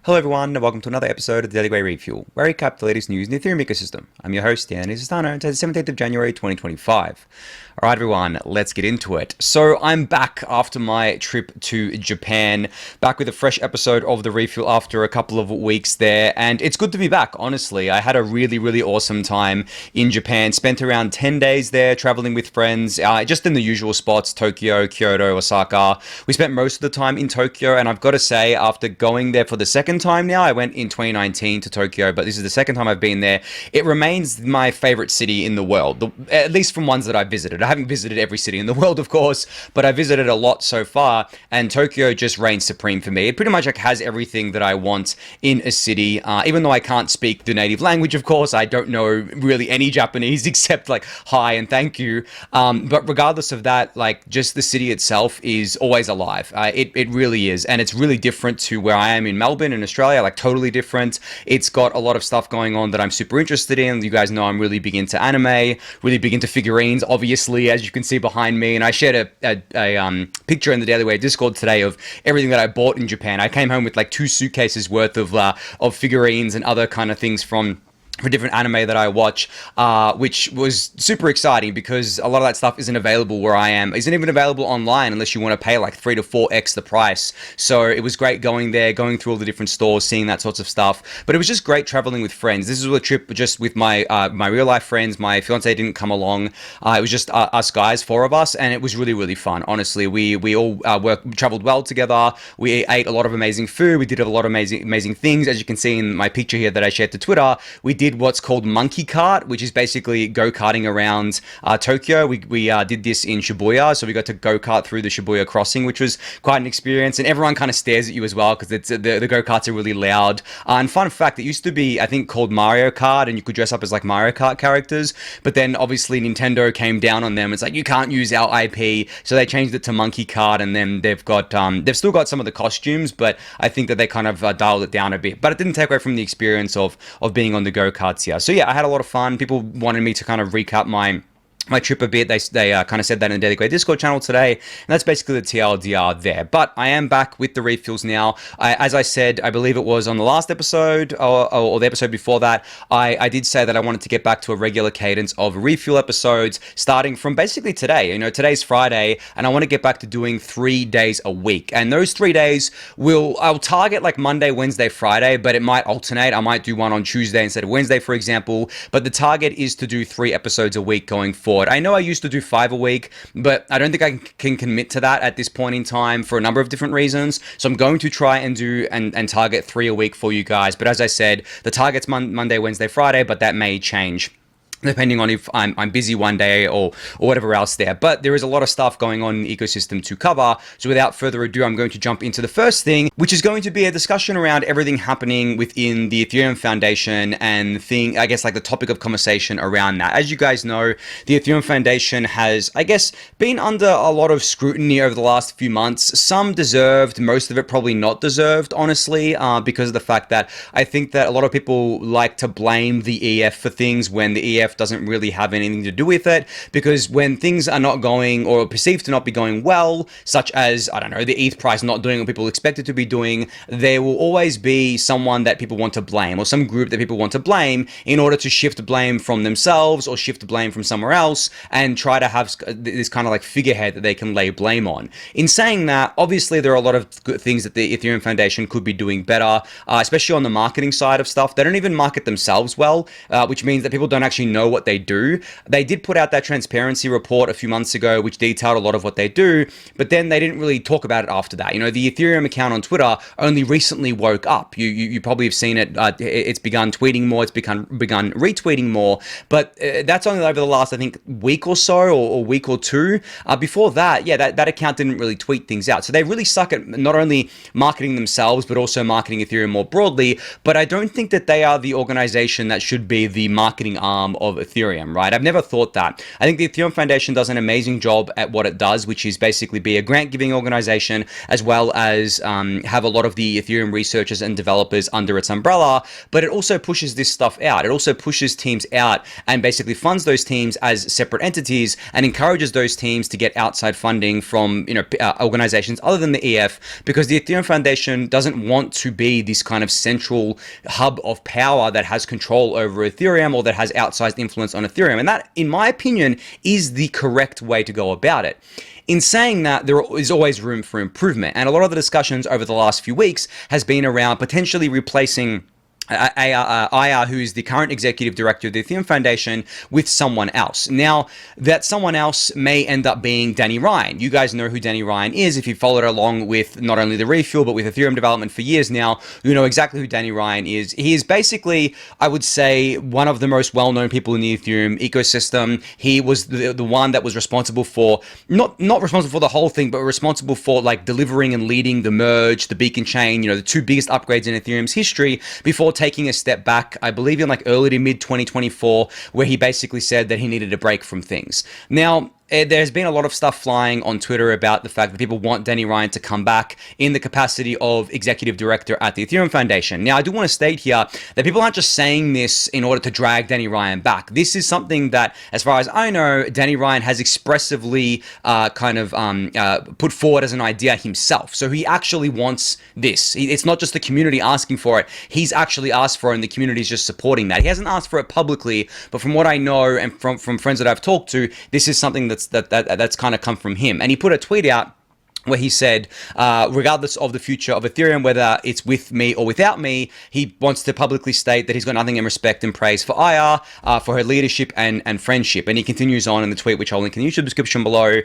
Hello everyone, and welcome to another episode of the Daily Gwei Refuel, where I recap the latest news in the Ethereum ecosystem. I'm your host, Anthony Sassano, and today's the 17th of January 2025. Alright everyone, let's get into it. So I'm back after my trip to Japan, back with a fresh episode of the Refuel after a couple of weeks there, and it's good to be back, honestly. I had a really awesome time in Japan, spent around 10 days there, traveling with friends, just in the usual spots, Tokyo, Kyoto, Osaka. We spent most of the time in Tokyo, and I've got to say, after going there for the second time now, I went in 2019 to Tokyo, but this is the second time I've been there. It remains my favorite city in the world, at least from ones that I've visited. I haven't visited every city in the world, of course, but I visited a lot so far, and Tokyo just reigns supreme for me. It pretty much has everything that I want in a city, even though I can't speak the native language, of course. I don't know really any Japanese except like hi and thank you, but regardless of that, like just the city itself is always alive. It really is, and it's really different to where I am in Melbourne in Australia, like totally different. It's got a lot of stuff going on that I'm super interested in. You guys know I'm really big into anime, really big into figurines, obviously, as you can see behind me. And I shared a picture in the Daily Way Discord today of everything that I bought in Japan. I came home with like 2 suitcases worth of figurines and other kind of things from for different anime that I watch, which was super exciting because a lot of that stuff isn't available where I am. Isn't even available online unless you want to pay like 3 to 4x the price. So it was great going there, going through all the different stores, seeing that sorts of stuff. But it was just great traveling with friends. This was a trip just with my my real life friends. My fiance didn't come along. It was just us guys, 4 of us, and it was really fun. Honestly, we all traveled well together. We ate a lot of amazing food. We did a lot of amazing things. As you can see in my picture here that I shared to Twitter, we did what's called monkey cart, which is basically go-karting around Tokyo. We did this in Shibuya, so we got to go-kart through the Shibuya crossing, which was quite an experience, and everyone kind of stares at you as well because it's the go-karts are really loud. And fun fact, it used to be, I think, called Mario Kart, and you could dress up as like Mario Kart characters, but then obviously Nintendo came down on them. It's like, you can't use our IP, so they changed it to monkey cart, and then they've still got some of the costumes, but I think that they kind of dialed it down a bit. But it didn't take away from the experience of being on the go-karts here. So yeah, I had a lot of fun. People wanted me to kind of recap my trip a bit. They kind of said that in the Daily Gwei Discord channel today, and that's basically the TLDR there. But I am back with the refuels now. As I said, I believe it was on the last episode or the episode before that, I did say that I wanted to get back to a regular cadence of refuel episodes starting from basically today. You know, today's Friday, and I want to get back to doing 3 days a week. And those 3 days I'll target like Monday, Wednesday, Friday, but it might alternate. I might do one on Tuesday instead of Wednesday, for example. But the target is to do 3 episodes a week going forward. I know I used to do 5 a week, but I don't think I can commit to that at this point in time for a number of different reasons. So I'm going to try and do and target 3 a week for you guys. But as I said, the target's Monday, Wednesday, Friday, but that may change depending on if I'm busy one day or whatever else there. But there is a lot of stuff going on in the ecosystem to cover. So without further ado, I'm going to jump into the first thing, which is going to be a discussion around everything happening within the Ethereum Foundation and I guess like the topic of conversation around that. As you guys know, the Ethereum Foundation has, I guess, been under a lot of scrutiny over the last few months. Some deserved, most of it probably not deserved, honestly, because of the fact that I think that a lot of people like to blame the EF for things when the EF doesn't really have anything to do with it, because when things are not going or perceived to not be going well, such as, I don't know, the ETH price not doing what people expect it to be doing, there will always be someone that people want to blame or some group that people want to blame in order to shift blame from themselves or shift blame from somewhere else and try to have this kind of like figurehead that they can lay blame on. In saying that, obviously there are a lot of good things that the Ethereum Foundation could be doing better, especially on the marketing side of stuff. They don't even market themselves well, which means that people don't actually know what they do. They did put out that transparency report a few months ago, which detailed a lot of what they do, but then they didn't really talk about it after that. You know, the Ethereum account on Twitter only recently woke up. You probably have seen it. It's begun tweeting more. It's begun retweeting more, but that's only over the last, I think, week or so, or week or two. Before that, yeah, that account didn't really tweet things out. So they really suck at not only marketing themselves, but also marketing Ethereum more broadly. But I don't think that they are the organization that should be the marketing arm of of Ethereum, right? I've never thought that. I think the Ethereum Foundation does an amazing job at what it does, which is basically be a grant-giving organization, as well as have a lot of the Ethereum researchers and developers under its umbrella, but it also pushes this stuff out. It also pushes teams out and basically funds those teams as separate entities and encourages those teams to get outside funding from, organizations other than the EF, because the Ethereum Foundation doesn't want to be this kind of central hub of power that has control over Ethereum or that has outsized influence on Ethereum. And that, in my opinion, is the correct way to go about it. In saying that, there is always room for improvement. And a lot of the discussions over the last few weeks has been around potentially replacing Aya, who is the current executive director of the Ethereum Foundation, with someone else. Now, that someone else may end up being Danny Ryan. You guys know who Danny Ryan is. If you followed along with not only the Refuel, but with Ethereum development for years now, you know exactly who Danny Ryan is. He is basically, I would say, one of the most well-known people in the Ethereum ecosystem. He was the one that was responsible for, not responsible for the whole thing, but responsible for like delivering and leading the merge, the beacon chain, the two biggest upgrades in Ethereum's history, before taking a step back, I believe in like early to mid 2024, where he basically said that he needed a break from things. Now, there's been a lot of stuff flying on Twitter about the fact that people want Danny Ryan to come back in the capacity of executive director at the Ethereum Foundation. Now, I do want to state here that people aren't just saying this in order to drag Danny Ryan back. This is something that, as far as I know, Danny Ryan has expressively put forward as an idea himself. So he actually wants this. It's not just the community asking for it. He's actually asked for it, and the community is just supporting that. He hasn't asked for it publicly, but from what I know and from friends that I've talked to, this is something that's kind of come from him. And he put a tweet out where he said, regardless of the future of Ethereum, whether it's with me or without me, he wants to publicly state that he's got nothing in respect and praise for Aya, for her leadership and friendship. And he continues on in the tweet, which I'll link in the YouTube description below,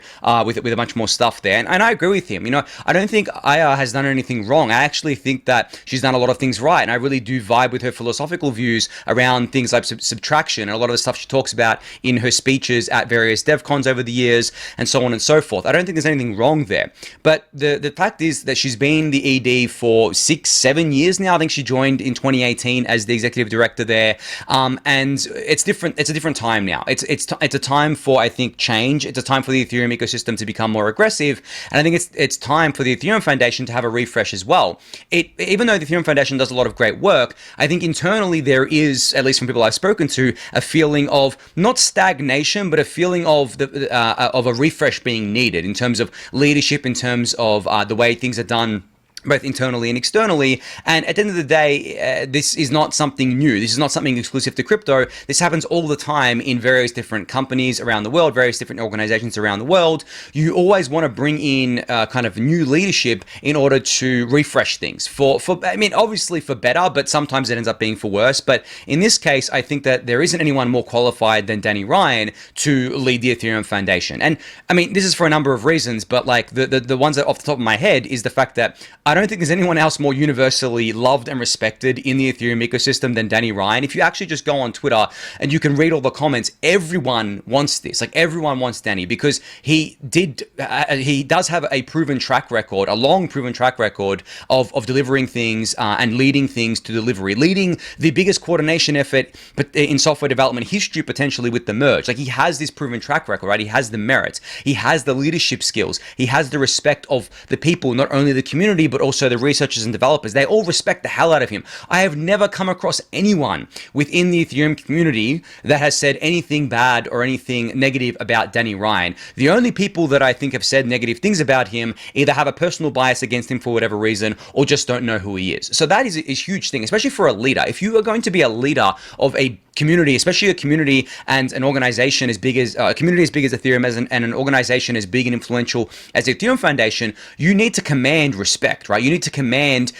with a bunch more stuff there. And I agree with him. I don't think Aya has done anything wrong. I actually think that she's done a lot of things right. And I really do vibe with her philosophical views around things like subtraction and a lot of the stuff she talks about in her speeches at various DevCons over the years and so on and so forth. I don't think there's anything wrong there. But the fact is that she's been the ED for 6-7 years now. I think she joined in 2018 as the executive director there. And it's different. It's a different time now. It's a time for, I think, change. It's a time for the Ethereum ecosystem to become more aggressive. And I think it's time for the Ethereum Foundation to have a refresh as well. Even though the Ethereum Foundation does a lot of great work, I think internally there is, at least from people I've spoken to, a feeling of not stagnation, but a feeling of a refresh being needed in terms of leadership, in terms of the way things are done, both internally and externally. And at the end of the day, this is not something new. This is not something exclusive to crypto. This happens all the time in various different companies around the world, various different organizations around the world. You always want to bring in kind of new leadership in order to refresh things obviously for better, but sometimes it ends up being for worse. But in this case, I think that there isn't anyone more qualified than Danny Ryan to lead the Ethereum Foundation. And I mean, this is for a number of reasons, but like the ones that off the top of my head is the fact that I don't think there's anyone else more universally loved and respected in the Ethereum ecosystem than Danny Ryan. If you actually just go on Twitter and you can read all the comments, everyone wants this. Like, everyone wants Danny because he does have a proven track record, a long proven track record of delivering things and leading things to delivery, leading the biggest coordination effort in software development history, potentially, with the merge. Like, he has this proven track record, right? He has the merits. He has the leadership skills. He has the respect of the people, not only the community, but also the researchers and developers. They all respect the hell out of him. I have never come across anyone within the Ethereum community that has said anything bad or anything negative about Danny Ryan. The only people that I think have said negative things about him either have a personal bias against him for whatever reason or just don't know who he is. So that is a huge thing, especially for a leader. If you are going to be a leader of a community, especially a community and an organization as big as a community as big as Ethereum and an organization as big and influential as the Ethereum Foundation, you need to command respect, right? You need to command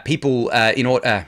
people in order.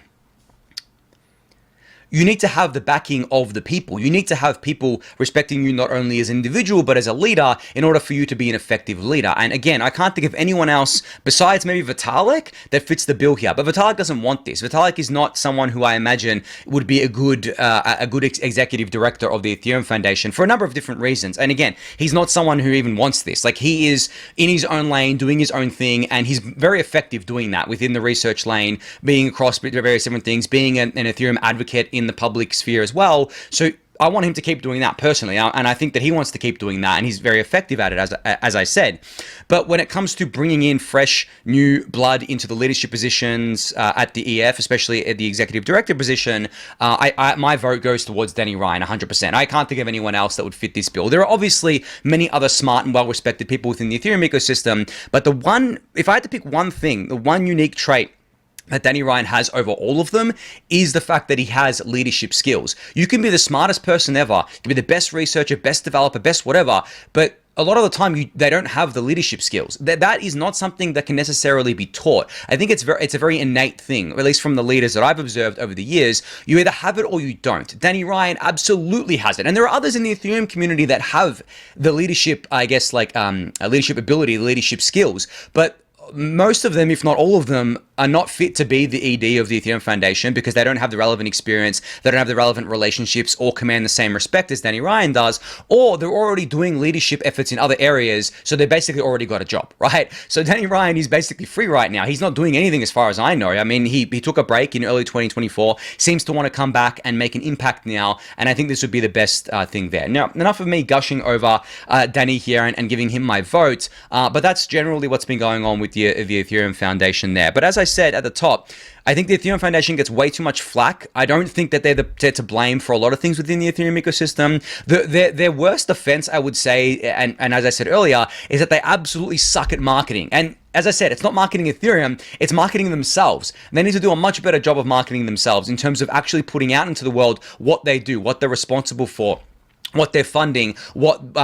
You need to have the backing of the people. You need to have people respecting you not only as an individual, but as a leader in order for you to be an effective leader. And again, I can't think of anyone else besides maybe Vitalik that fits the bill here. But Vitalik doesn't want this. Vitalik is not someone who I imagine would be a good executive director of the Ethereum Foundation for a number of different reasons. And again, he's not someone who even wants this. Like, he is in his own lane, doing his own thing, and he's very effective doing that within the research lane, being across various different things, being an Ethereum advocate in the public sphere as well. So I want him to keep doing that personally, and I think that he wants to keep doing that, and he's very effective at it, as I said. But when it comes to bringing in fresh, new blood into the leadership positions at the EF, especially at the executive director position, my vote goes towards Danny Ryan 100%. I can't think of anyone else that would fit this bill. There are obviously many other smart and well-respected people within the Ethereum ecosystem, but if I had to pick one thing, the one unique trait that Danny Ryan has over all of them is the fact that he has leadership skills. You can be the smartest person ever, you can be the best researcher, best developer, best whatever, but a lot of the time they don't have the leadership skills. That is not something that can necessarily be taught. I think it's a very innate thing, at least from the leaders that I've observed over the years. You either have it or you don't. Danny Ryan absolutely has it. And there are others in the Ethereum community that have the leadership, I guess, like leadership ability, leadership skills. But most of them, if not all of them, are not fit to be the ED of the Ethereum Foundation because they don't have the relevant experience, they don't have the relevant relationships or command the same respect as Danny Ryan does, or they're already doing leadership efforts in other areas, so they basically already got a job, right? So Danny Ryan is basically free right now. He's not doing anything as far as I know. I mean, he took a break in early 2024, seems to want to come back and make an impact now, and I think this would be the best thing there. Now, enough of me gushing over Danny here and giving him my vote, but that's generally what's been going on with the Ethereum Foundation there. But as I said at the top, I think the Ethereum Foundation gets way too much flack. I don't think that they're to blame for a lot of things within the Ethereum ecosystem. Their worst offense, I would say, and as I said earlier, is that they absolutely suck at marketing. And as I said, it's not marketing Ethereum, it's marketing themselves. They need to do a much better job of marketing themselves in terms of actually putting out into the world what they do, what they're responsible for, what they're funding, what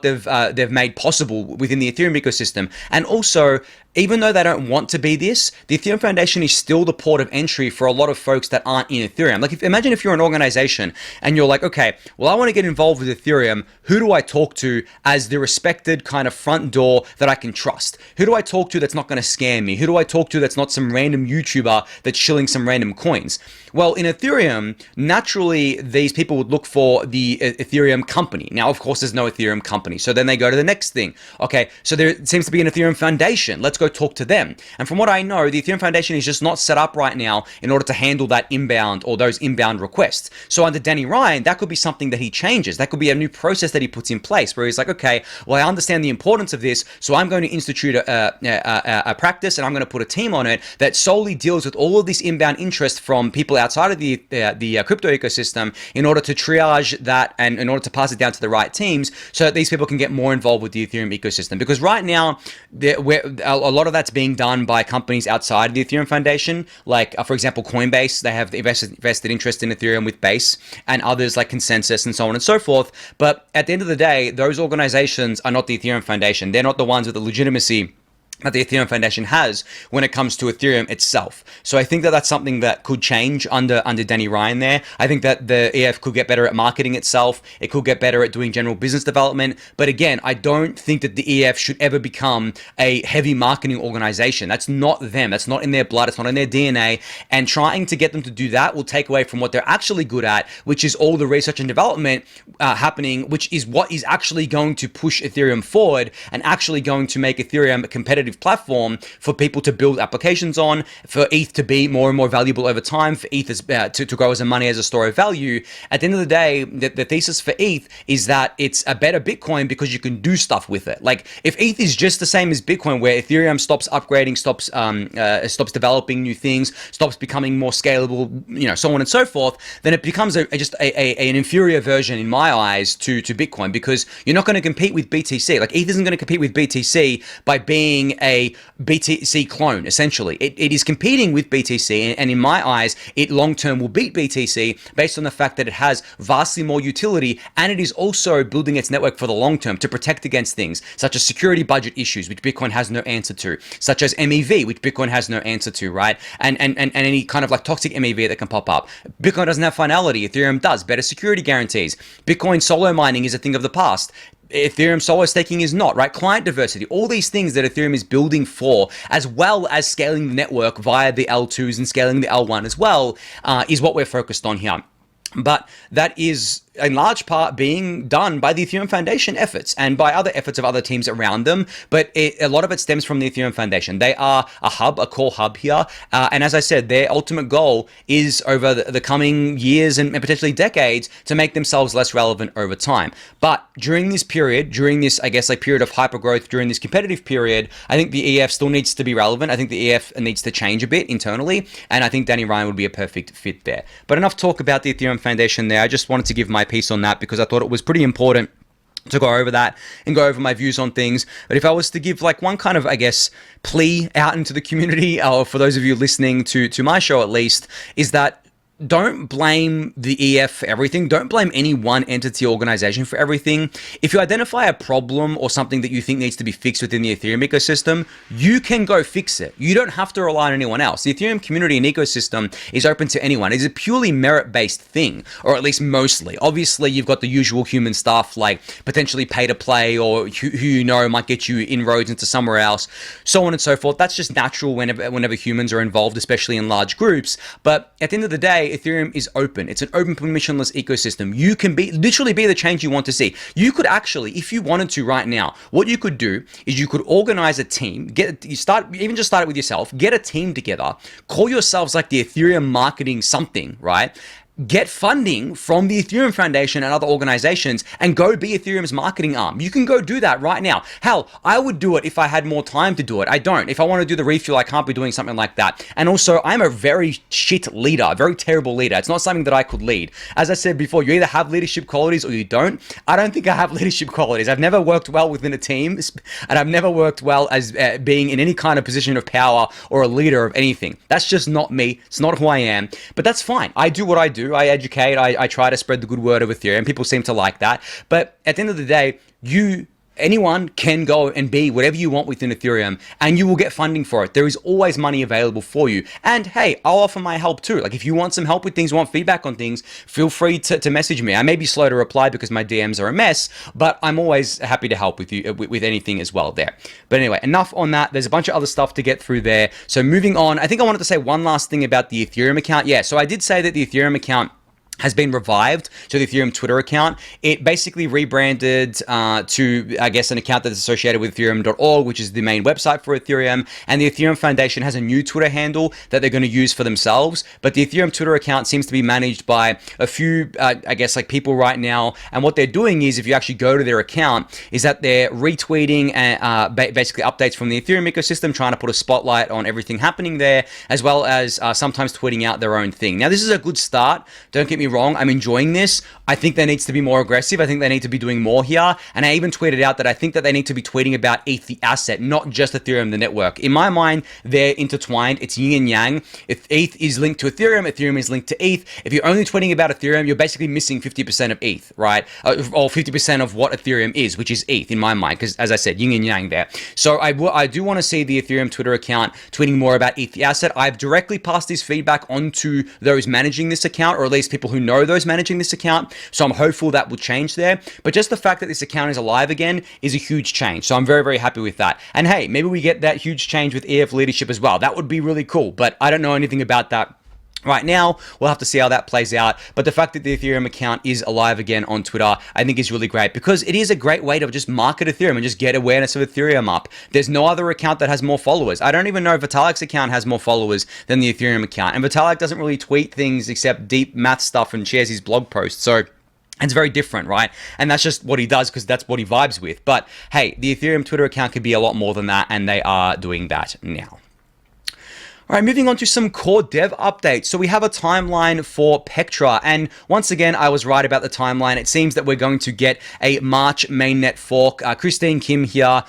they've made possible within the Ethereum ecosystem. And also, even though they don't want to be this, the Ethereum Foundation is still the port of entry for a lot of folks that aren't in Ethereum. Like, imagine if you're an organization and you're like, okay, well, I want to get involved with Ethereum. Who do I talk to as the respected kind of front door that I can trust? Who do I talk to that's not going to scam me? Who do I talk to that's not some random YouTuber that's shilling some random coins? Well, in Ethereum, naturally, these people would look for the Ethereum company. Now, of course, there's no Ethereum company. So then they go to the next thing. Okay, so there seems to be an Ethereum Foundation. Let's go talk to them. And from what I know, the Ethereum Foundation is just not set up right now in order to handle that inbound or those inbound requests. So under Danny Ryan, that could be something that he changes. That could be a new process that he puts in place where he's like, okay, well, I understand the importance of this, so I'm going to institute a practice and I'm going to put a team on it that solely deals with all of this inbound interest from people outside of the crypto ecosystem in order to triage that and in order to pass it down to the right teams so that these people can get more involved with the Ethereum ecosystem. Because right now, a lot of that's being done by companies outside of the Ethereum Foundation, like, for example, Coinbase. They have the vested interest in Ethereum with Base, and others like Consensus and so on and so forth. But at the end of the day, those organizations are not the Ethereum Foundation. They're not the ones with the legitimacy that the Ethereum Foundation has when it comes to Ethereum itself. So I think that that's something that could change under Danny Ryan there. I think that the EF could get better at marketing itself. It could get better at doing general business development. But again, I don't think that the EF should ever become a heavy marketing organization. That's not them. That's not in their blood. It's not in their DNA. And trying to get them to do that will take away from what they're actually good at, which is all the research and development happening, which is what is actually going to push Ethereum forward and actually going to make Ethereum a competitive platform for people to build applications on, for ETH to be more and more valuable over time, for ETH to grow as a money, as a store of value. At the end of the day, the thesis for ETH is that it's a better Bitcoin because you can do stuff with it. Like, if ETH is just the same as Bitcoin, where Ethereum stops upgrading, stops developing new things, stops becoming more scalable, so on and so forth, then it becomes just an inferior version in my eyes to Bitcoin, because you're not going to compete with BTC. Like, ETH isn't going to compete with BTC by being a BTC clone, essentially. It is competing with BTC, and in my eyes, it long-term will beat BTC based on the fact that it has vastly more utility, and it is also building its network for the long-term to protect against things such as security budget issues, which Bitcoin has no answer to, such as MEV, which Bitcoin has no answer to, right? And any kind of like toxic MEV that can pop up. Bitcoin doesn't have finality. Ethereum does. Better security guarantees. Bitcoin solo mining is a thing of the past. Ethereum solo staking is not, right? Client diversity, all these things that Ethereum is building for, as well as scaling the network via the L2s and scaling the L1 as well, is what we're focused on here. But that is in large part being done by the Ethereum Foundation efforts and by other efforts of other teams around them. But a lot of it stems from the Ethereum Foundation. They are a core hub here. And as I said, their ultimate goal is over the coming years and potentially decades to make themselves less relevant over time. But during this period, I guess, like period of hypergrowth, during this competitive period, I think the EF still needs to be relevant. I think the EF needs to change a bit internally. And I think Danny Ryan would be a perfect fit there. But enough talk about the Ethereum Foundation there. I just wanted to give my piece on that because I thought it was pretty important to go over that and go over my views on things. But if I was to give like one kind of, I guess, plea out into the community, or for those of you listening to my show at least, is that don't blame the EF for everything. Don't blame any one entity or organization for everything. If you identify a problem or something that you think needs to be fixed within the Ethereum ecosystem, you can go fix it. You don't have to rely on anyone else. The Ethereum community and ecosystem is open to anyone. It's a purely merit-based thing, or at least mostly. Obviously, you've got the usual human stuff like potentially pay to play, or who you know might get you inroads into somewhere else, so on and so forth. That's just natural whenever humans are involved, especially in large groups. But at the end of the day, Ethereum is open. It's an open, permissionless ecosystem. You can literally be the change you want to see. You could actually, if you wanted to right now, what you could do is you could organize a team, start it with yourself, get a team together, call yourselves like the Ethereum marketing something, right? Get funding from the Ethereum Foundation and other organizations and go be Ethereum's marketing arm. You can go do that right now. Hell, I would do it if I had more time to do it. I don't. If I want to do the refuel, I can't be doing something like that. And also, I'm a very shit leader, a very terrible leader. It's not something that I could lead. As I said before, you either have leadership qualities or you don't. I don't think I have leadership qualities. I've never worked well within a team, and I've never worked well as being in any kind of position of power or a leader of anything. That's just not me. It's not who I am. But that's fine. I do what I do. I educate, I try to spread the good word of Ethereum. People seem to like that. But at the end of the day, anyone can go and be whatever you want within Ethereum, and you will get funding for it. There is always money available for you. And hey, I'll offer my help too. Like if you want some help with things, want feedback on things, feel free to message me. I may be slow to reply because my DMs are a mess, but I'm always happy to help with you with anything as well there. But anyway, enough on that. There's a bunch of other stuff to get through there. So moving on, I think I wanted to say one last thing about the Ethereum account. Yeah, so I did say that the Ethereum account has been revived to the Ethereum Twitter account. It basically rebranded to, I guess, an account that's associated with Ethereum.org, which is the main website for Ethereum. And the Ethereum Foundation has a new Twitter handle that they're going to use for themselves. But the Ethereum Twitter account seems to be managed by a few, I guess, like people right now. And what they're doing is, if you actually go to their account, is that they're retweeting basically updates from the Ethereum ecosystem, trying to put a spotlight on everything happening there, as well as sometimes tweeting out their own thing. Now, this is a good start. Don't get me wrong, I'm enjoying this. I think there needs to be more aggressive. I think they need to be doing more here. And I even tweeted out that I think that they need to be tweeting about ETH, the asset, not just Ethereum, the network. In my mind, they're intertwined. It's yin and yang. If ETH is linked to Ethereum, Ethereum is linked to ETH. If you're only tweeting about Ethereum, you're basically missing 50% of ETH, right? Or 50% of what Ethereum is, which is ETH in my mind, because as I said, yin and yang there. So I do want to see the Ethereum Twitter account tweeting more about ETH, the asset. I've directly passed this feedback onto those managing this account, or at least people who know those managing this account. So I'm hopeful that will change there. But just the fact that this account is alive again is a huge change. So I'm very, very happy with that. And hey, maybe we get that huge change with EF leadership as well. That would be really cool. But I don't know anything about that right now. We'll have to see how that plays out. But the fact that the Ethereum account is alive again on Twitter, I think is really great, because it is a great way to just market Ethereum and just get awareness of Ethereum up. There's no other account that has more followers. I don't even know if Vitalik's account has more followers than the Ethereum account. And Vitalik doesn't really tweet things except deep math stuff and shares his blog posts. So it's very different, right? And that's just what he does because that's what he vibes with. But hey, the Ethereum Twitter account could be a lot more than that, and they are doing that now. All right, moving on to some core dev updates. So we have a timeline for Pectra, and once again, I was right about the timeline. It seems that we're going to get a March mainnet fork. Christine Kim here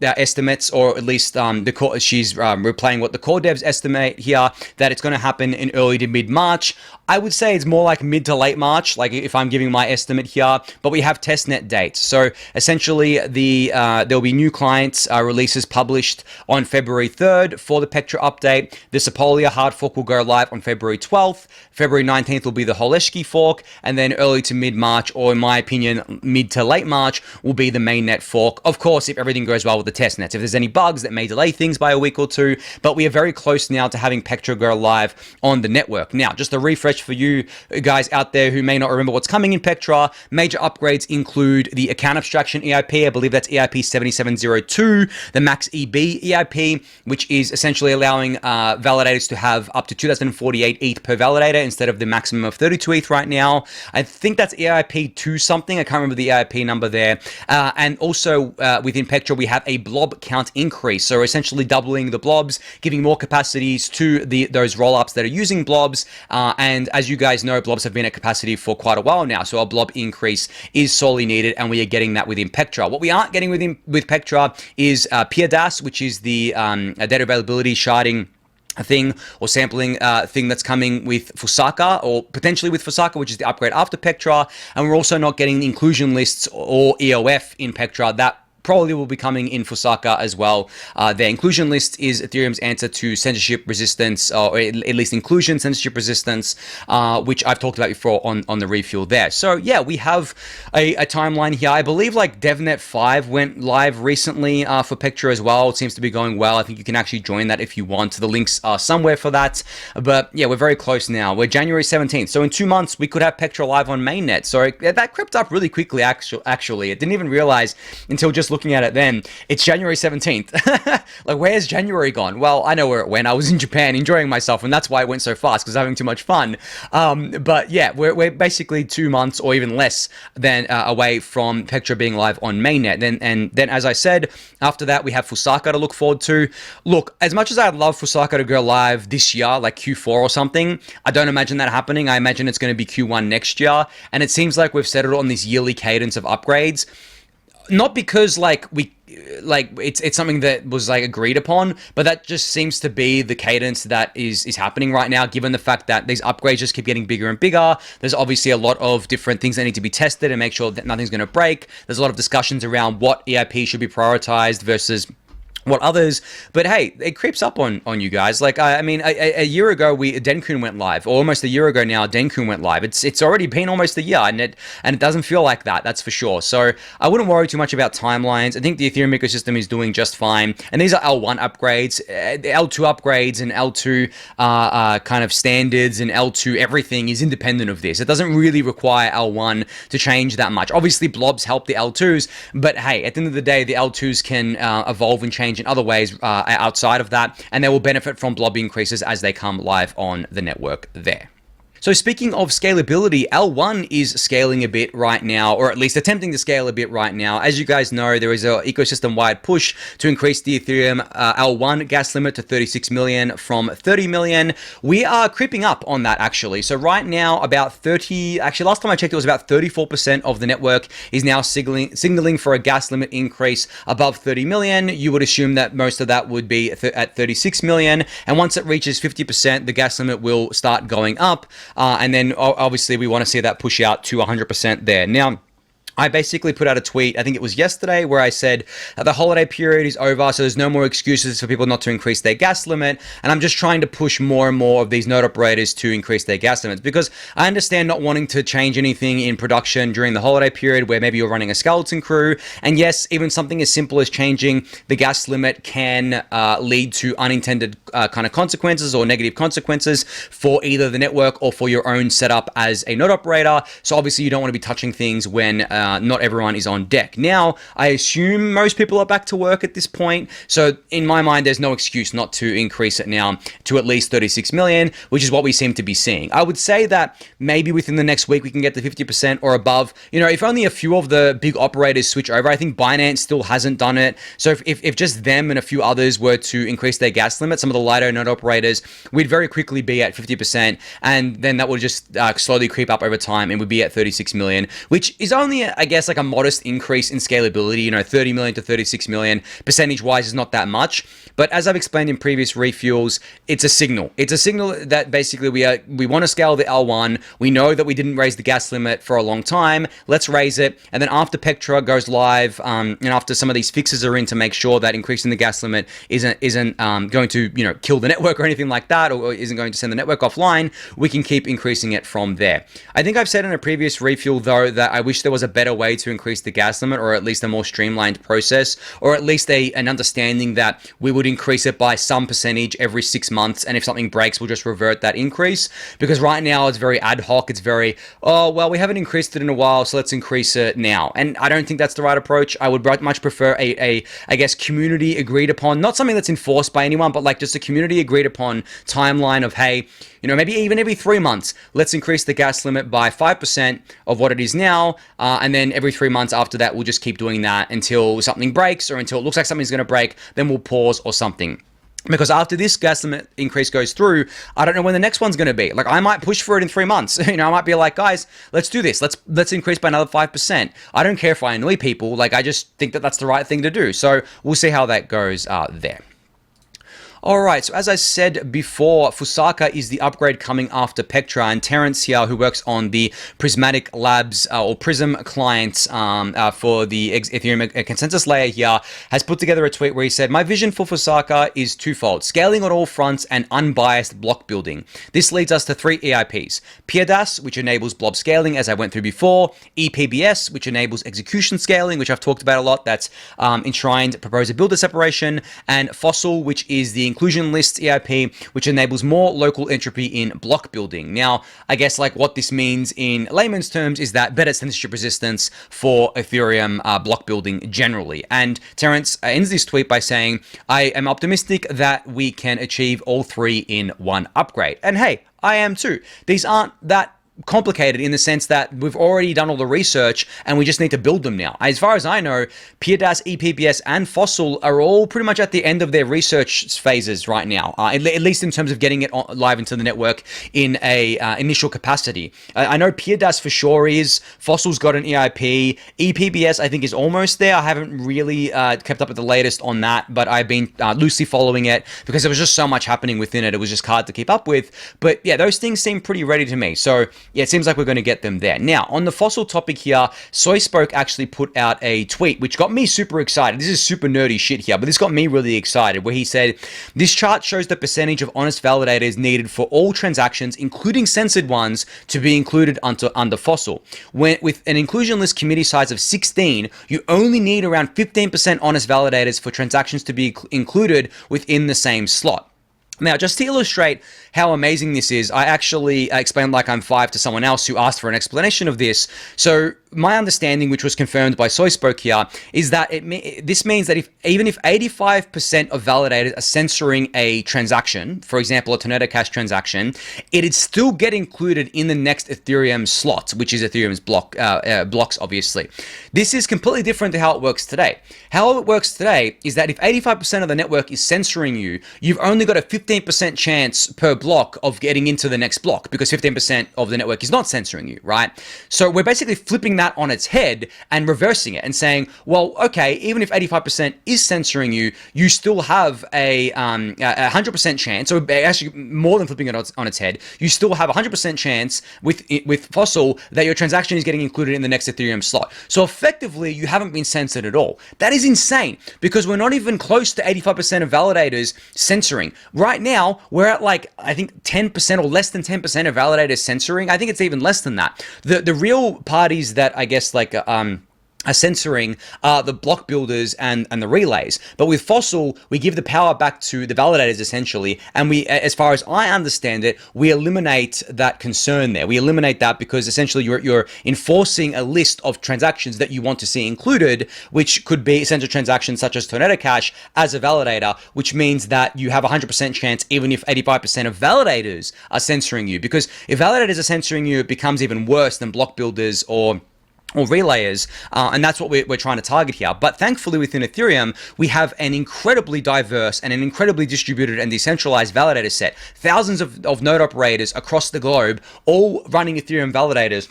estimates, or at least she's replaying what the core devs estimate here, that it's going to happen in early to mid-March. I would say it's more like mid to late March, like if I'm giving my estimate here, but we have testnet dates. So essentially, there'll be new clients releases published on February 3rd for the Pectra update. The Sepolia hard fork will go live on February 12th. February 19th will be the Holeshki fork, and then early to mid-March, or in my opinion, mid to late March, will be the mainnet fork. Of course, if everything goes well with the test nets. If there's any bugs that may delay things by a week or two, but we are very close now to having Petra go live on the network. Now, just a refresh for you guys out there who may not remember what's coming in Petra. Major upgrades include the account abstraction EIP. I believe that's EIP 7702, the Max EB EIP, which is essentially allowing validators to have up to 2048 ETH per validator instead of the maximum of 32 ETH right now. I think that's EIP 2 something. I can't remember the EIP number there. And also within Petra, we have a blob count increase. So essentially doubling the blobs, giving more capacities to those rollups that are using blobs. And as you guys know, blobs have been at capacity for quite a while now. So a blob increase is sorely needed, and we are getting that within Petra. What we aren't getting with Petra is PIADAS, which is the data availability sharding thing or sampling thing that's coming with Fusaka, or potentially with Fusaka, which is the upgrade after Petra. And we're also not getting the inclusion lists or EOF in Petra. That probably will be coming in Fusaka as well. The inclusion list is Ethereum's answer to censorship resistance, or at least inclusion, censorship resistance, which I've talked about before on the refuel there. So yeah, we have a timeline here. I believe like DevNet 5 went live recently for Petra as well. It seems to be going well. I think you can actually join that if you want. The links are somewhere for that. But yeah, we're very close now. We're January 17th. So in 2 months, we could have Petra live on mainnet. So that crept up really quickly, actually. I didn't even realize until just looking at it then. It's January 17th. Like, where's January gone? Well, I know where it went. I was in Japan enjoying myself, and that's why it went so fast, because I was having too much fun. But yeah, we're basically 2 months or even less than away from Petra being live on mainnet. And then, as I said, after that, we have Fusaka to look forward to. Look, as much as I'd love Fusaka to go live this year, like Q4 or something, I don't imagine that happening. I imagine it's going to be Q1 next year. And it seems like we've settled on this yearly cadence of upgrades. Not because it's something that was like agreed upon, but that just seems to be the cadence that is happening right now, given the fact that these upgrades just keep getting bigger and bigger. There's obviously a lot of different things that need to be tested and make sure that nothing's going to break. There's a lot of discussions around what EIP should be prioritized versus what others, but hey, it creeps up on you guys. Like, I mean, a year ago, Denkun went live, or almost a year ago now, Denkun went live. It's already been almost a year, and it doesn't feel like that, that's for sure. So I wouldn't worry too much about timelines. I think the Ethereum ecosystem is doing just fine, and these are L1 upgrades, L2 upgrades, and L2 kind of standards, and L2 everything is independent of this. It doesn't really require L1 to change that much. Obviously, blobs help the L2s, but hey, at the end of the day, the L2s can evolve and change in other ways outside of that, and they will benefit from blob increases as they come live on the network there. So speaking of scalability, L1 is scaling a bit right now, or at least attempting to scale a bit right now. As you guys know, there is an ecosystem-wide push to increase the Ethereum L1 gas limit to 36 million from 30 million. We are creeping up on that, actually. So right now, about 30, actually last time I checked, it was about 34% of the network is now signaling for a gas limit increase above 30 million. You would assume that most of that would be at 36 million. And once it reaches 50%, the gas limit will start going up. And then obviously we want to see that push out to 100% there. Now, I basically put out a tweet, I think it was yesterday, where I said the holiday period is over, so there's no more excuses for people not to increase their gas limit, and I'm just trying to push more and more of these node operators to increase their gas limits, because I understand not wanting to change anything in production during the holiday period where maybe you're running a skeleton crew, and yes, even something as simple as changing the gas limit can lead to unintended kind of consequences or negative consequences for either the network or for your own setup as a node operator, so obviously you don't want to be touching things when not everyone is on deck. Now, I assume most people are back to work at this point, so in my mind, there's no excuse not to increase it now to at least 36 million, which is what we seem to be seeing. I would say that maybe within the next week, we can get to 50% or above. You know, if only a few of the big operators switch over, I think Binance still hasn't done it. So if just them and a few others were to increase their gas limit, some of the lighter node operators, we'd very quickly be at 50%, and then that would just slowly creep up over time, and we'd be at 36 million, which is only I guess like a modest increase in scalability, 30 million to 36 million percentage wise is not that much. But as I've explained in previous refuels, it's a signal. It's a signal that basically we want to scale the L1. We know that we didn't raise the gas limit for a long time. Let's raise it. And then after Pectra goes live, and after some of these fixes are in to make sure that increasing the gas limit isn't going to kill the network or anything like that, or isn't going to send the network offline, we can keep increasing it from there. I think I've said in a previous refuel though that I wish there was a better way to increase the gas limit, or at least a more streamlined process, or at least an understanding that we would increase it by some percentage every 6 months, and if something breaks, we'll just revert that increase. Because right now it's very ad hoc. It's very, oh well, we haven't increased it in a while, so let's increase it now. And I don't think that's the right approach. I would much prefer I guess community agreed upon, not something that's enforced by anyone, but like just a community agreed upon timeline of, hey, maybe even every 3 months, let's increase the gas limit by 5% of what it is now. And then every 3 months after that, we'll just keep doing that until something breaks, or until it looks like something's going to break, then we'll pause or something. Because after this gas limit increase goes through, I don't know when the next one's going to be. Like, I might push for it in 3 months. I might be like, guys, let's do this. Let's increase by another 5%. I don't care if I annoy people. Like, I just think that that's the right thing to do. So we'll see how that goes there. Alright, so as I said before, Fusaka is the upgrade coming after Pectra, and Terence here, who works on the Prismatic Labs or Prism clients for the Ethereum consensus layer here, has put together a tweet where he said, "My vision for Fusaka is twofold: scaling on all fronts and unbiased block building. This leads us to 3 EIPs. PIADAS, which enables blob scaling, as I went through before; EPBS, which enables execution scaling, which I've talked about a lot, that's enshrined proposer-builder separation; and Fossil, which is the inclusion lists EIP, which enables more local entropy in block building." Now, I guess like what this means in layman's terms is that better censorship resistance for Ethereum block building generally. And Terence ends this tweet by saying, "I am optimistic that we can achieve all 3 in one upgrade." And hey, I am too. These aren't that complicated in the sense that we've already done all the research and we just need to build them now. As far as I know, PIADAS, EPBS, and Fossil are all pretty much at the end of their research phases right now, at least in terms of getting it live into the network in a initial capacity. I know PIADAS for sure is, Fossil's got an EIP, EPBS I think is almost there. I haven't really kept up with the latest on that, but I've been loosely following it because there was just so much happening within it. It was just hard to keep up with. But yeah, those things seem pretty ready to me. So yeah, it seems like we're going to get them there. Now, on the Fossil topic here, Soyspoke actually put out a tweet, which got me super excited. This is super nerdy shit here, but this got me really excited, where he said, "This chart shows the percentage of honest validators needed for all transactions, including censored ones, to be included under Fossil. With an inclusion list committee size of 16, you only need around 15% honest validators for transactions to be included within the same slot." Now, just to illustrate how amazing this is, I actually explained like I'm 5 to someone else who asked for an explanation of this. So my understanding, which was confirmed by Soyspoke here, is that this means that even if 85% of validators are censoring a transaction, for example, a Tornado Cash transaction, it'd still get included in the next Ethereum slot, which is Ethereum's blocks, obviously. This is completely different to how it works today. How it works today is that if 85% of the network is censoring you, you've only got a 15% chance per block of getting into the next block, because 15% of the network is not censoring you, right? So we're basically flipping that on its head and reversing it and saying, well, okay, even if 85% is censoring you, you still have a 100% chance, or actually more than flipping it on its head, you still have a 100% chance with Fossil that your transaction is getting included in the next Ethereum slot. So effectively, you haven't been censored at all. That is insane, because we're not even close to 85% of validators censoring. Right now, we're at like, I think 10% or less than 10% of validators censoring. I think it's even less than that. The real parties that I guess like are censoring the block builders and the relays. But with Fossil, we give the power back to the validators essentially, and we, as far as I understand it, we eliminate that concern there. We eliminate that because essentially you're enforcing a list of transactions that you want to see included, which could be essential transactions such as Tornado Cash as a validator, which means that you have a 100% chance even if 85% of validators are censoring you. Because if validators are censoring you, it becomes even worse than block builders or relayers, and that's what we're trying to target here. But thankfully within Ethereum, we have an incredibly diverse and an incredibly distributed and decentralized validator set. Thousands of node operators across the globe, all running Ethereum validators,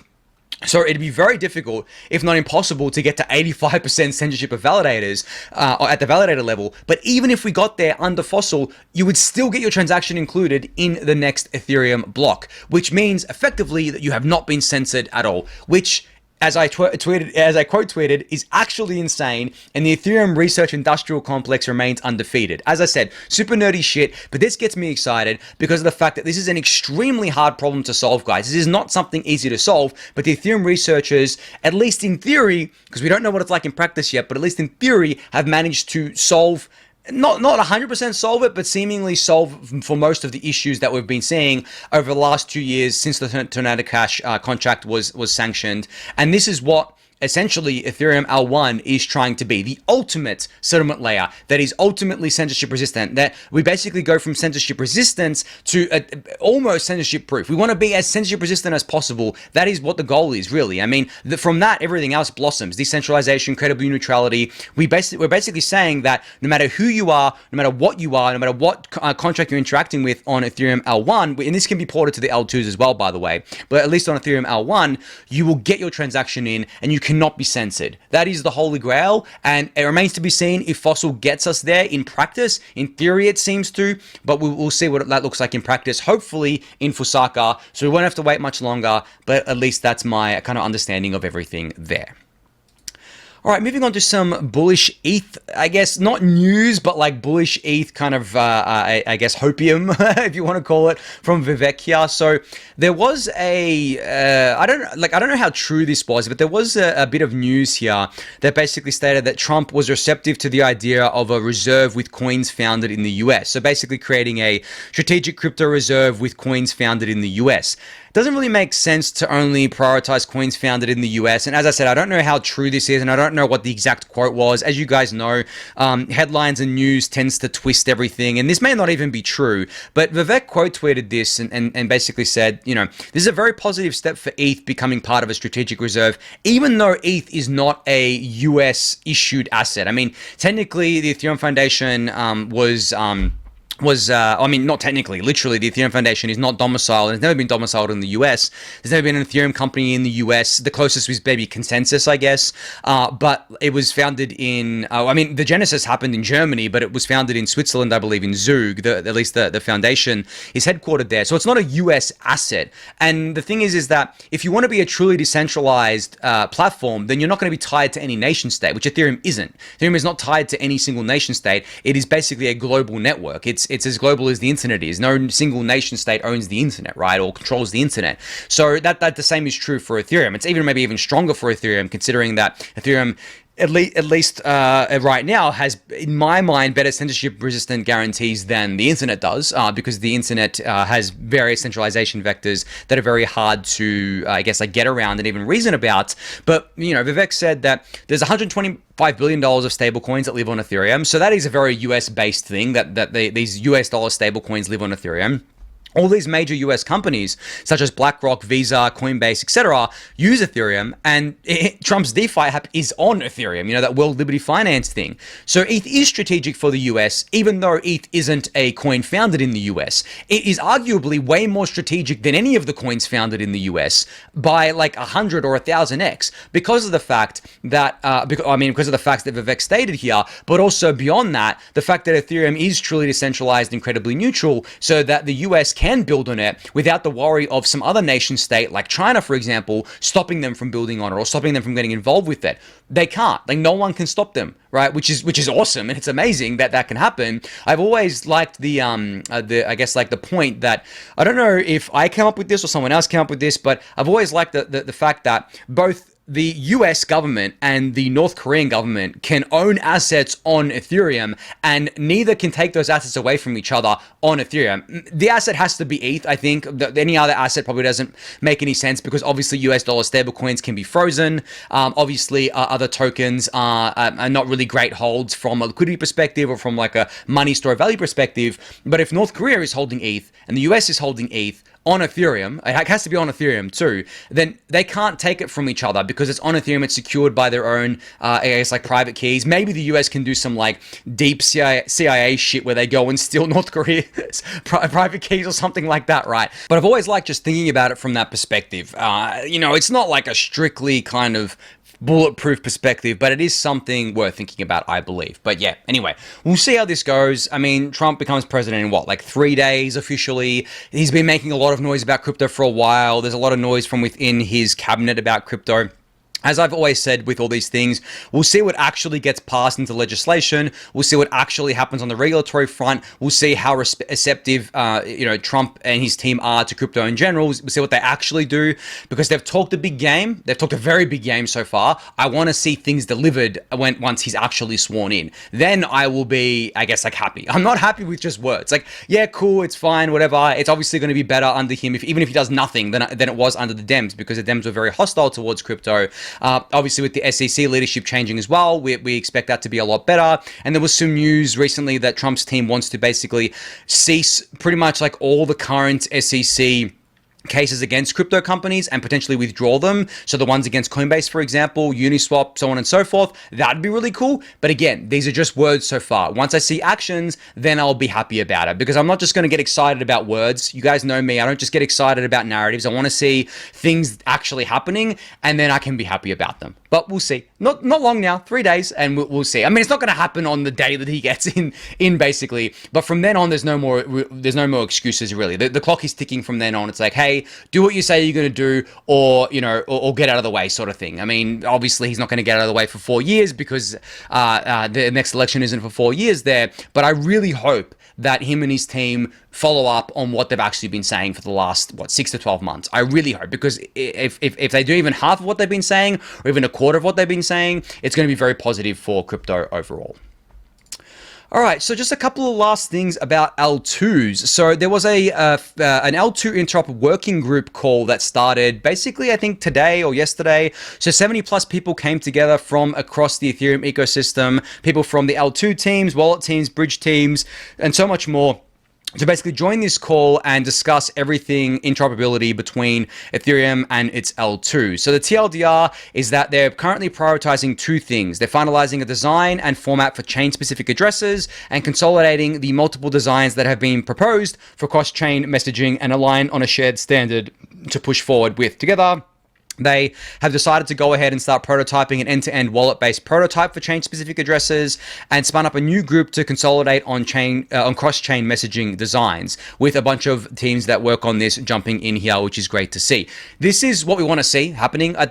So it'd be very difficult, if not impossible, to get to 85% censorship of validators at the validator level. But even if we got there under Fossil, you would still get your transaction included in the next Ethereum block, which means effectively that you have not been censored at all, which, as I quote tweeted, is actually insane, and the Ethereum research industrial complex remains undefeated. As I said, super nerdy shit, but this gets me excited because of the fact that this is an extremely hard problem to solve, guys. This is not something easy to solve, but the Ethereum researchers, at least in theory, because we don't know what it's like in practice yet, but at least in theory, have managed to solve, not 100% solve it, but seemingly solve for most of the issues that we've been seeing over the last 2 years since the Tornado Cash contract was sanctioned. And this is what essentially Ethereum L1 is trying to be, the ultimate settlement layer that is ultimately censorship resistant, that we basically go from censorship resistance to almost censorship proof. We want to be as censorship resistant as possible. That is what the goal is, really. I mean, from that, everything else blossoms. Decentralization, credible neutrality. We're basically saying that no matter who you are, no matter what you are, no matter what contract you're interacting with on Ethereum L1, and this can be ported to the L2s as well, by the way, but at least on Ethereum L1, you will get your transaction in and you cannot be censored. That is the holy grail, and it remains to be seen if Fossil gets us there in practice. In theory, it seems to, but we'll see what that looks like in practice, hopefully in Fusaka, so we won't have to wait much longer, but at least that's my kind of understanding of everything there. All right, moving on to some bullish ETH, I guess, not news, but like bullish ETH kind of, I guess, hopium, if you want to call it, from Vivek here. So there was I don't know how true this was, but there was a bit of news here that basically stated that Trump was receptive to the idea of a reserve with coins founded in the US. So basically creating a strategic crypto reserve with coins founded in the US. Doesn't really make sense to only prioritize coins founded in the US. And as I said, I don't know how true this is, and I don't know what the exact quote was. As you guys know, headlines and news tends to twist everything, and this may not even be true. But Vivek quote tweeted this and basically said, you know, this is a very positive step for ETH becoming part of a strategic reserve, even though ETH is not a US issued asset. I mean, technically, the Ethereum Foundation I mean, not technically, literally, the Ethereum Foundation is not domiciled, and it's never been domiciled in the US. There's never been an Ethereum company in the US. The closest was maybe Consensus, I guess. But it was founded in, I mean, the genesis happened in Germany, but it was founded in Switzerland, I believe, in Zug. At least the foundation is headquartered there. So it's not a US asset. And the thing is that if you want to be a truly decentralized platform, then you're not going to be tied to any nation state, which Ethereum isn't. Ethereum is not tied to any single nation state. It is basically a global network. It's as global as the internet is. No single nation state owns the internet, right, or controls the internet. So that the same is true for Ethereum. It's maybe even stronger for Ethereum, considering that Ethereum, at least right now, has, in my mind, better censorship-resistant guarantees than the internet does, because the internet has various centralization vectors that are very hard to, I guess, like get around and even reason about. But, you know, Vivek said that there's $125 billion of stable coins that live on Ethereum. So that is a very US-based thing, that these US dollar stable coins live on Ethereum. All these major US companies, such as BlackRock, Visa, Coinbase, etc., use Ethereum, and Trump's DeFi app is on Ethereum, you know, that World Liberty Finance thing. So ETH is strategic for the US, even though ETH isn't a coin founded in the US. It is arguably way more strategic than any of the coins founded in the US by like 100 or 1000x, because of the fact that, because of the facts that Vivek stated here, but also beyond that, the fact that Ethereum is truly decentralized, incredibly neutral, so that the US can build on it without the worry of some other nation state, like China, for example, stopping them from building on it or stopping them from getting involved with it. They can't. Like, no one can stop them, right? Which is awesome, and it's amazing that that can happen. I've always liked the I guess, like, the point that, I don't know if I came up with this or someone else came up with this, but I've always liked the fact that both the US government and the North Korean government can own assets on Ethereum, and neither can take those assets away from each other on Ethereum. The asset has to be ETH, I think. Any other asset probably doesn't make any sense, because obviously US dollar stablecoins can be frozen. Obviously, other tokens are not really great holds from a liquidity perspective or from like a money store value perspective. But if North Korea is holding ETH and the US is holding ETH, on Ethereum, it has to be on Ethereum too, then they can't take it from each other because it's on Ethereum, it's secured by their own, I guess, like private keys. Maybe the US can do some like deep CIA shit where they go and steal North Korea's private keys or something like that, right? But I've always liked just thinking about it from that perspective. It's not like a strictly kind of bulletproof perspective, but it is something worth thinking about, I believe. But yeah, anyway, we'll see how this goes. I mean, Trump becomes president in what, like 3 days officially? He's been making a lot of noise about crypto for a while. There's a lot of noise from within his cabinet about crypto. As I've always said with all these things, we'll see what actually gets passed into legislation. We'll see what actually happens on the regulatory front. We'll see how receptive, Trump and his team are to crypto in general. We'll see what they actually do, because they've talked a big game. They've talked a very big game so far. I want to see things delivered once he's actually sworn in. Then I will be, I guess, like happy. I'm not happy with just words. Like, yeah, cool, it's fine, whatever. It's obviously going to be better under him, even if he does nothing, than it was under the Dems, because the Dems were very hostile towards crypto. Obviously, with the SEC leadership changing as well, we expect that to be a lot better. And there was some news recently that Trump's team wants to basically cease pretty much like all the current SEC cases against crypto companies and potentially withdraw them. So the ones against Coinbase, for example, Uniswap, so on and so forth, that'd be really cool. But again, these are just words so far. Once I see actions, then I'll be happy about it, because I'm not just going to get excited about words. You guys know me. I don't just get excited about narratives. I want to see things actually happening, and then I can be happy about them. But we'll see. Not long now, 3 days, and we'll see. I mean, it's not going to happen on the day that he gets in basically. But from then on, there's no more excuses really. The clock is ticking from then on. It's like, hey, do what you say you're going to do, or get out of the way, sort of thing. I mean, obviously he's not going to get out of the way for 4 years, because the next election isn't for 4 years there. But I really hope that him and his team follow up on what they've actually been saying for the last 6 to 12 months. I really hope, because if they do even half of what they've been saying, or even a quarter of what they've been saying, it's going to be very positive for crypto overall. All right, so just a couple of last things about L2s. So there was an L2 interop working group call that started basically, I think, today or yesterday. So 70 plus people came together from across the Ethereum ecosystem, people from the L2 teams, wallet teams, bridge teams, and so much more, to basically join this call and discuss everything interoperability between Ethereum and its L2. So the TLDR is that they're currently prioritizing two things. They're finalizing a design and format for chain-specific addresses, and consolidating the multiple designs that have been proposed for cross-chain messaging and align on a shared standard to push forward with. Together, they have decided to go ahead and start prototyping an end-to-end wallet-based prototype for chain-specific addresses, and spun up a new group to consolidate on cross-chain messaging designs, with a bunch of teams that work on this jumping in here, which is great to see. This is what we want to see happening on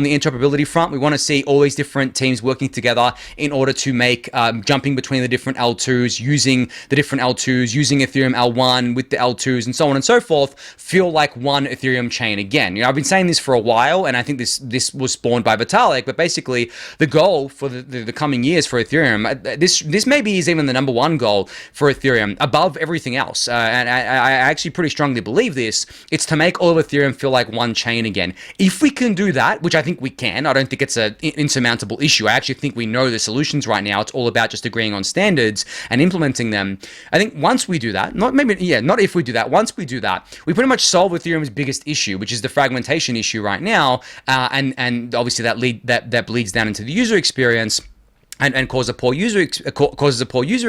the interoperability front. We want to see all these different teams working together in order to make jumping between the different L2s, using the different L2s, using Ethereum L1 with the L2s, and so on and so forth, feel like one Ethereum chain again. I've been saying this for a while, and I think this was spawned by Vitalik, but basically the goal for the coming years for Ethereum, this maybe is even the number one goal for Ethereum above everything else, and I actually pretty strongly believe this. It's to make all of Ethereum feel like one chain again. If we can do that, which I think we can, I don't think it's an insurmountable issue. I actually think we know the solutions right now. It's all about just agreeing on standards and implementing them. I think once we do that, not if we do that, once we do that, we pretty much solve Ethereum's biggest issue, which is the fragmentation issue right now. And obviously that bleeds down into the user experience, and causes a poor user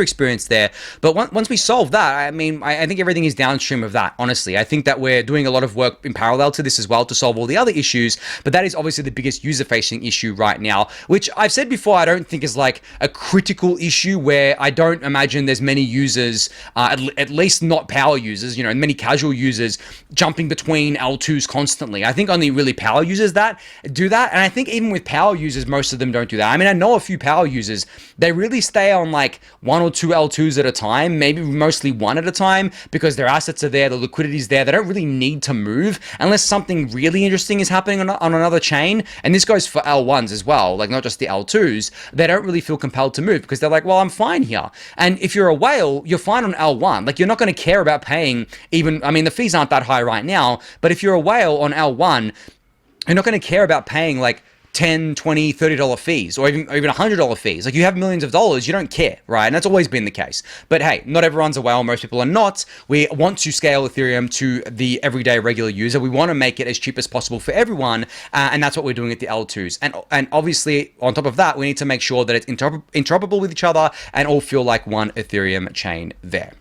experience there. But once we solve that, I mean, I think everything is downstream of that, honestly. I think that we're doing a lot of work in parallel to this as well to solve all the other issues, but that is obviously the biggest user-facing issue right now, which I've said before, I don't think is like a critical issue, where I don't imagine there's many users, at least not power users, and many casual users jumping between L2s constantly. I think only really power users do that, and I think even with power users, most of them don't do that. I mean, I know a few power users, they really stay on like one or two L2s at a time, maybe mostly one at a time, because their assets are there, the liquidity is there. They don't really need to move unless something really interesting is happening on another chain. And this goes for L1s as well, like not just the L2s. They don't really feel compelled to move because they're like, well, I'm fine here. And if you're a whale, you're fine on L1. Like, you're not going to care about paying the fees aren't that high right now, but if you're a whale on L1, you're not going to care about paying like $10, $20, $30 fees, or even $100 fees. Like, you have millions of dollars, you don't care, right? And that's always been the case. But hey, not everyone's a whale. Most people are not. We want to scale Ethereum to the everyday regular user. We want to make it as cheap as possible for everyone, and that's what we're doing at the L2s. And obviously, on top of that, we need to make sure that it's interoperable with each other and all feel like one Ethereum chain there.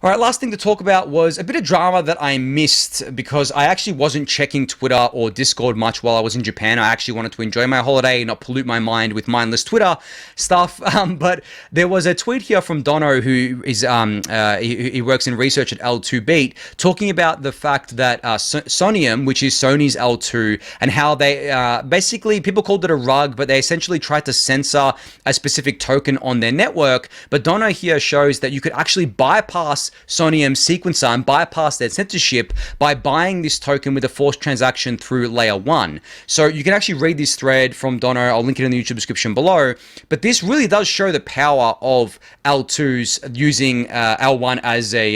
All right, last thing to talk about was a bit of drama that I missed because I actually wasn't checking Twitter or Discord much while I was in Japan. I actually wanted to enjoy my holiday, not pollute my mind with mindless Twitter stuff. But there was a tweet here from Dono, who is he works in research at L2Beat, talking about the fact that Sonium, which is Sony's L2, and how they basically, people called it a rug, but they essentially tried to censor a specific token on their network. But Dono here shows that you could actually bypass Sonium sequencer and bypass their censorship by buying this token with a forced transaction through layer 1. So you can actually read this thread from Dono. I'll link it in the YouTube description below. But this really does show the power of L2s using L1 as a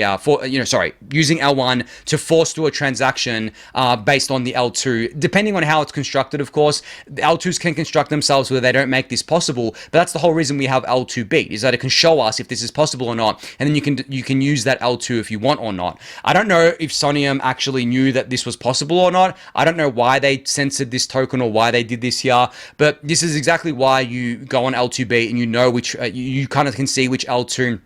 using L1 to force through a transaction based on the L2. Depending on how it's constructed, of course, the L2s can construct themselves where they don't make this possible. But that's the whole reason we have L2Beat, is that it can show us if this is possible or not, and then you can use that L2 if you want or not. I don't know if Sonium actually knew that this was possible or not. I don't know why they censored this token or why they did this here, but this is exactly why you go on L2Beat and you know which you kind of can see which L2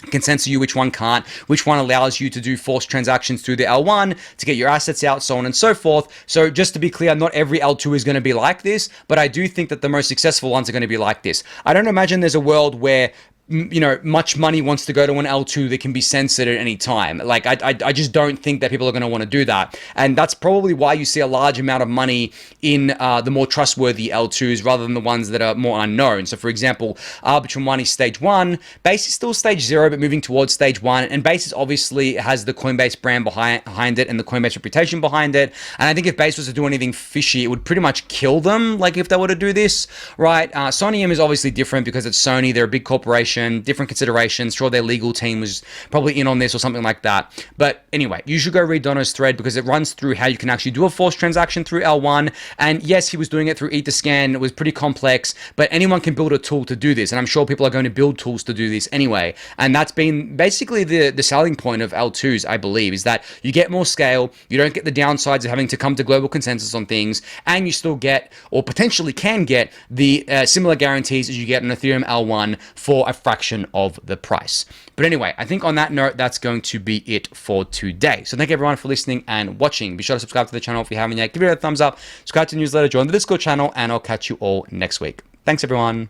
can censor you, which one can't, which one allows you to do forced transactions through the L1 to get your assets out, so on and so forth. So just to be clear, not every L2 is going to be like this, but I do think that the most successful ones are going to be like this. I don't imagine there's a world where much money wants to go to an L2 that can be censored at any time. Like, I just don't think that people are going to want to do that. And that's probably why you see a large amount of money in the more trustworthy L2s rather than the ones that are more unknown. So, for example, Arbitrum 1 is stage 1. Base is still stage 0, but moving towards stage 1. And Base is obviously has the Coinbase brand behind it and the Coinbase reputation behind it. And I think if Base was to do anything fishy, it would pretty much kill them, like if they were to do this, right? Sonium is obviously different because it's Sony. They're a big corporation. Different considerations. Sure, their legal team was probably in on this or something like that. But anyway, you should go read Dono's thread because it runs through how you can actually do a forced transaction through L1. And yes, he was doing it through Etherscan. It was pretty complex, but anyone can build a tool to do this. And I'm sure people are going to build tools to do this anyway. And that's been basically the selling point of L2s, I believe, is that you get more scale, you don't get the downsides of having to come to global consensus on things, and you still get, or potentially can get, the similar guarantees as you get on Ethereum L1 for a fraction of the price. But anyway, I think on that note, that's going to be it for today. So thank you everyone for listening and watching. Be sure to subscribe to the channel if you haven't yet. Give it a thumbs up, subscribe to the newsletter, join the Discord channel, and I'll catch you all next week. Thanks everyone.